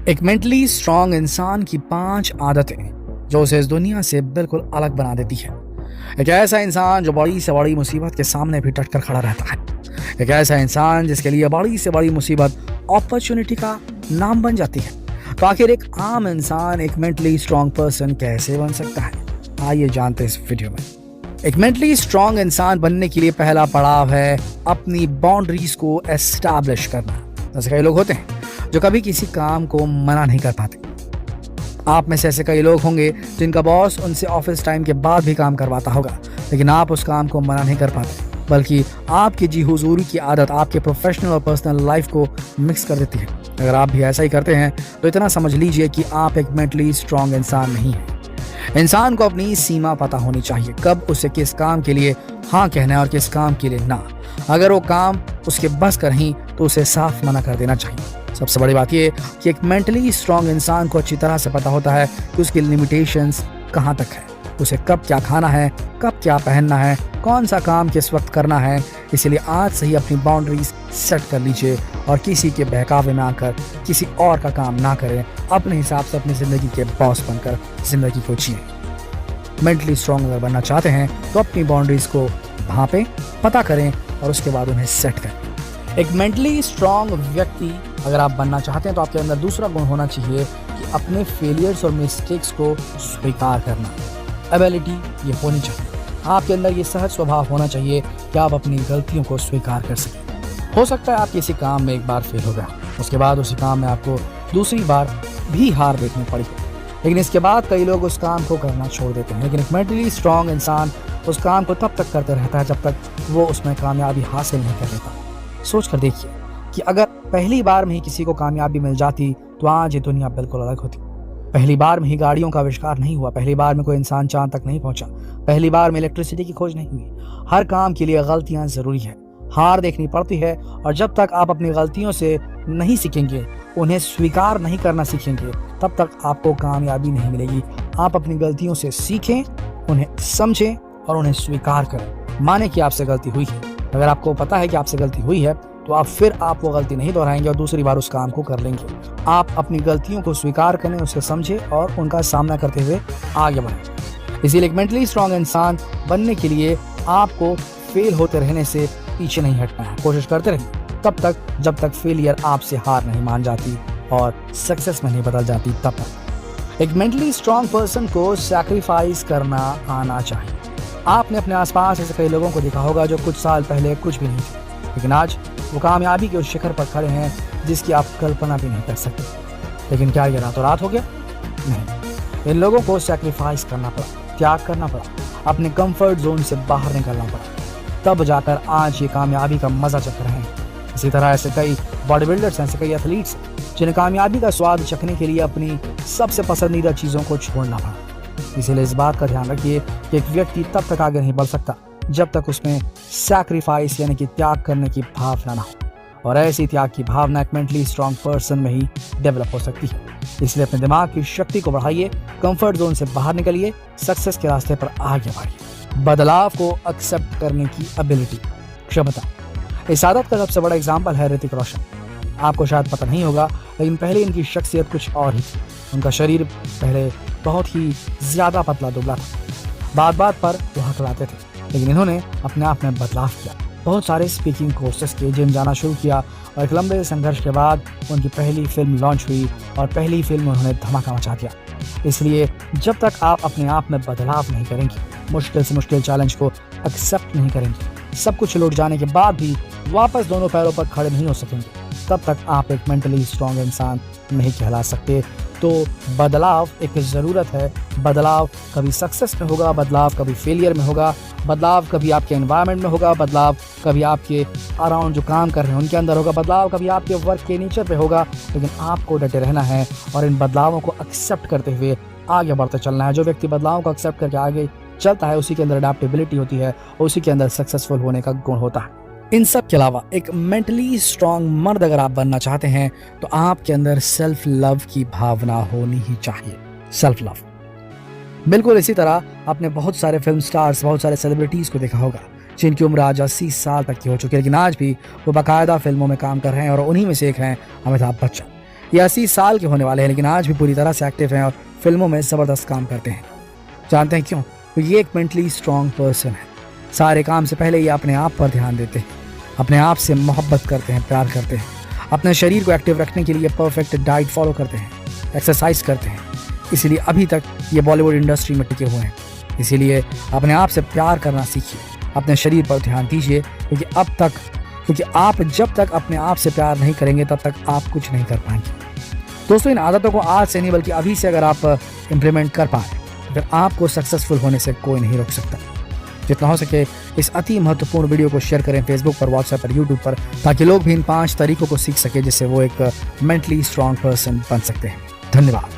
एक mentally strong इंसान की 5 आदतें जो उसे इस दुनिया से बिल्कुल अलग बना देती है। एक ऐसा इंसान जो बड़ी से बड़ी मुसीबत के सामने भी डट कर खड़ा रहता है। एक ऐसा इंसान जिसके लिए बड़ी से बड़ी मुसीबत अपॉर्चुनिटी का नाम बन जाती है। तो आखिर एक आम इंसान एक मेंटली स्ट्रांग पर्सन कैसे बन सकता है, आइए जानते हैं इस वीडियो में। एक मेंटली स्ट्रांग इंसान बनने के लिए पहला पड़ाव है अपनी बाउंड्रीज को एस्टैब्लिश करना। जैसे कई लोग होते हैं जो कभी किसी काम को मना नहीं कर पाते। आप में से ऐसे कई लोग होंगे जिनका बॉस उनसे ऑफिस टाइम के बाद भी काम करवाता होगा, लेकिन आप उस काम को मना नहीं कर पाते, बल्कि आपकी जी हुजूरी की आदत आपके प्रोफेशनल और पर्सनल लाइफ को मिक्स कर देती है। अगर आप भी ऐसा ही करते हैं तो इतना समझ लीजिए कि आप एक मेंटली स्ट्रांग इंसान नहीं हैं। इंसान को अपनी सीमा पता होनी चाहिए, कब उसे किस काम के लिए हाँ कहना है और किस काम के लिए ना। अगर वो काम उसके बस का नहीं तो उसे साफ मना कर देना चाहिए। सबसे बड़ी बात यह कि एक मेंटली स्ट्रांग इंसान को अच्छी तरह से पता होता है कि उसकी लिमिटेशंस कहाँ तक है, उसे कब क्या खाना है, कब क्या पहनना है, कौन सा काम किस वक्त करना है। इसलिए आज से ही अपनी बाउंड्रीज सेट कर लीजिए और किसी के बहकावे में आकर किसी और का काम ना करें। अपने हिसाब से अपनी ज़िंदगी के बॉस बनकर ज़िंदगी को जिए। मेंटली स्ट्रांग अगर बनना चाहते हैं तो अपनी बाउंड्रीज को भांपें, पता करें और उसके बाद उन्हें सेट करें। एक मेंटली स्ट्रांग व्यक्ति अगर आप बनना चाहते हैं तो आपके अंदर दूसरा गुण होना चाहिए कि अपने फेलियर्स और मिस्टेक्स को स्वीकार करना। एबिलिटी ये होनी चाहिए, आपके अंदर ये सहज स्वभाव होना चाहिए कि आप अपनी गलतियों को स्वीकार कर सकें। हो सकता है आप किसी काम में एक बार फेल हो गया, उसके बाद उसी काम में आपको दूसरी बार भी हार देखनी पड़ी, लेकिन इसके बाद कई लोग उस काम को करना छोड़ देते हैं। लेकिन एक मेंटली स्ट्रांग इंसान उस काम को तब तक करते रहता है जब तक वो उसमें कामयाबी हासिल नहीं कर लेता। सोच कर देखिए कि अगर पहली बार में ही किसी को कामयाबी मिल जाती तो आज ये दुनिया बिल्कुल अलग होती। पहली बार में ही गाड़ियों का आविष्कार नहीं हुआ, पहली बार में कोई इंसान चांद तक नहीं पहुंचा, पहली बार में इलेक्ट्रिसिटी की खोज नहीं हुई। हर काम के लिए गलतियां जरूरी है, हार देखनी पड़ती है, और जब तक आप अपनी गलतियों से नहीं सीखेंगे, उन्हें स्वीकार नहीं करना सीखेंगे, तब तक आपको कामयाबी नहीं मिलेगी। आप अपनी गलतियों से सीखें, उन्हें समझें और उन्हें स्वीकार करें। माने कि आपसे गलती हुई है। अगर आपको पता है कि आपसे गलती हुई है तो आप वो गलती नहीं दोहराएंगे और दूसरी बार उस काम को कर लेंगे। आप अपनी गलतियों को स्वीकार करें, उसे समझें और उनका सामना करते हुए आगे बढ़ें। इसीलिए एक मेंटली स्ट्रांग इंसान बनने के लिए आपको फेल होते रहने से पीछे नहीं हटना है। कोशिश करते रहिए तब तक जब तक फेलियर आपसे हार नहीं मान जाती और सक्सेस में नहीं बदल जाती तब तक। एक मेंटली स्ट्रांग पर्सन को सैक्रिफाइस करना आना चाहिए। आपने अपने आसपास ऐसे कई लोगों को देखा होगा जो कुछ साल पहले कुछ भी नहीं थे, लेकिन आज वो कामयाबी के उस शिखर पर खड़े हैं जिसकी आप कल्पना भी नहीं कर सकते। लेकिन क्या ये रातों रात हो गया? नहीं, इन लोगों को सैक्रिफाइस करना पड़ा, त्याग करना पड़ा, अपने कंफर्ट जोन से बाहर निकलना पड़ा, तब जाकर आज ये कामयाबी का मजा चख रहे हैं। इसी तरह ऐसे कई बॉडी बिल्डर्स हैं, ऐसे कई एथलीट्स हैं जिन्हें कामयाबी का स्वाद चखने के लिए अपनी सबसे पसंदीदा चीज़ों को छोड़ना पड़ा। इसीलिए इस बात का ध्यान रखिए कि एक व्यक्ति तब तक आगे नहीं बढ़ सकता जब तक उसमें सैक्रिफाइस यानी कि त्याग करने की भावना ना हो, और ऐसी त्याग की भावना एक मेंटली स्ट्रांग पर्सन में ही डेवलप हो सकती है। इसलिए अपने दिमाग की शक्ति को बढ़ाइए, कंफर्ट जोन से बाहर निकलिए, सक्सेस के रास्ते पर आगे बढ़िए। बदलाव को एक्सेप्ट करने की एबिलिटी, क्षमता, इस आदत का सबसे बड़ा एग्जाम्पल है ऋतिक रोशन। आपको शायद पता नहीं होगा, लेकिन पहले इनकी शख्सियत कुछ और ही थी। उनका शरीर पहले बहुत ही ज्यादा पतला दुबला था, बात बात पर वो हकलाते थे, लेकिन इन्होंने अपने आप में बदलाव किया। बहुत सारे स्पीकिंग कोर्सेस किए, जिम जाना शुरू किया, और एक लंबे संघर्ष के बाद उनकी पहली फिल्म लॉन्च हुई और पहली फिल्म में उन्होंने धमाका मचा दिया। इसलिए जब तक आप अपने आप में बदलाव नहीं करेंगे, मुश्किल से मुश्किल चैलेंज को एक्सेप्ट नहीं करेंगे, सब कुछ लौट जाने के बाद भी वापस दोनों पैरों पर खड़े नहीं हो सकेंगे, तब तक आप एक मेंटली स्ट्रांग इंसान नहीं कहला सकते। तो बदलाव एक ज़रूरत है। बदलाव कभी सक्सेस में होगा, बदलाव कभी फेलियर में होगा, बदलाव कभी आपके एनवायरनमेंट में होगा, बदलाव कभी आपके अराउंड जो काम कर रहे हैं उनके अंदर होगा, बदलाव कभी आपके वर्क के नेचर पे होगा, लेकिन आपको डटे रहना है और इन बदलावों को एक्सेप्ट करते हुए आगे बढ़ते चलना है। जो व्यक्ति बदलावों को एक्सेप्ट करके आगे चलता है उसी के अंदर अडेप्टेबिलिटी होती है और उसी के अंदर सक्सेसफुल होने का गुण होता है। इन सब के अलावा एक मेंटली स्ट्रांग मर्द अगर आप बनना चाहते हैं तो आपके अंदर सेल्फ लव की भावना होनी ही चाहिए। सेल्फ लव, बिल्कुल इसी तरह आपने बहुत सारे फिल्म स्टार्स, बहुत सारे सेलिब्रिटीज को देखा होगा जिनकी उम्र आज 80 साल तक की हो चुकी है, लेकिन आज भी वो बाकायदा फिल्मों में काम कर रहे हैं और उन्हीं में से एक हैं अमिताभ बच्चन। ये 80 साल के होने वाले हैं, लेकिन आज भी पूरी तरह से एक्टिव हैं और फिल्मों में ज़बरदस्त काम करते हैं। जानते हैं क्यों? क्योंकि ये एक मेंटली स्ट्रॉन्ग पर्सन है। सारे काम से पहले ये अपने आप पर ध्यान देते हैं, अपने आप से मोहब्बत करते हैं, प्यार करते हैं, अपने शरीर को एक्टिव रखने के लिए परफेक्ट डाइट फॉलो करते हैं, एक्सरसाइज करते हैं। इसीलिए अभी तक ये बॉलीवुड इंडस्ट्री में टिके हुए हैं। इसीलिए अपने आप से प्यार करना सीखिए, अपने शरीर पर ध्यान दीजिए, क्योंकि आप जब तक अपने आप से प्यार नहीं करेंगे तब तक आप कुछ नहीं कर पाएंगे। दोस्तों, इन आदतों को आज से नहीं बल्कि अभी से अगर आप इम्प्लीमेंट कर पाए तो फिर आपको सक्सेसफुल होने से कोई नहीं रोक सकता। जितना हो सके इस अति महत्वपूर्ण वीडियो को शेयर करें फेसबुक पर, व्हाट्सएप पर, यूट्यूब पर, ताकि लोग भी इन 5 तरीकों को सीख सके जिससे वो एक मेंटली स्ट्रॉन्ग पर्सन बन सकते हैं। धन्यवाद।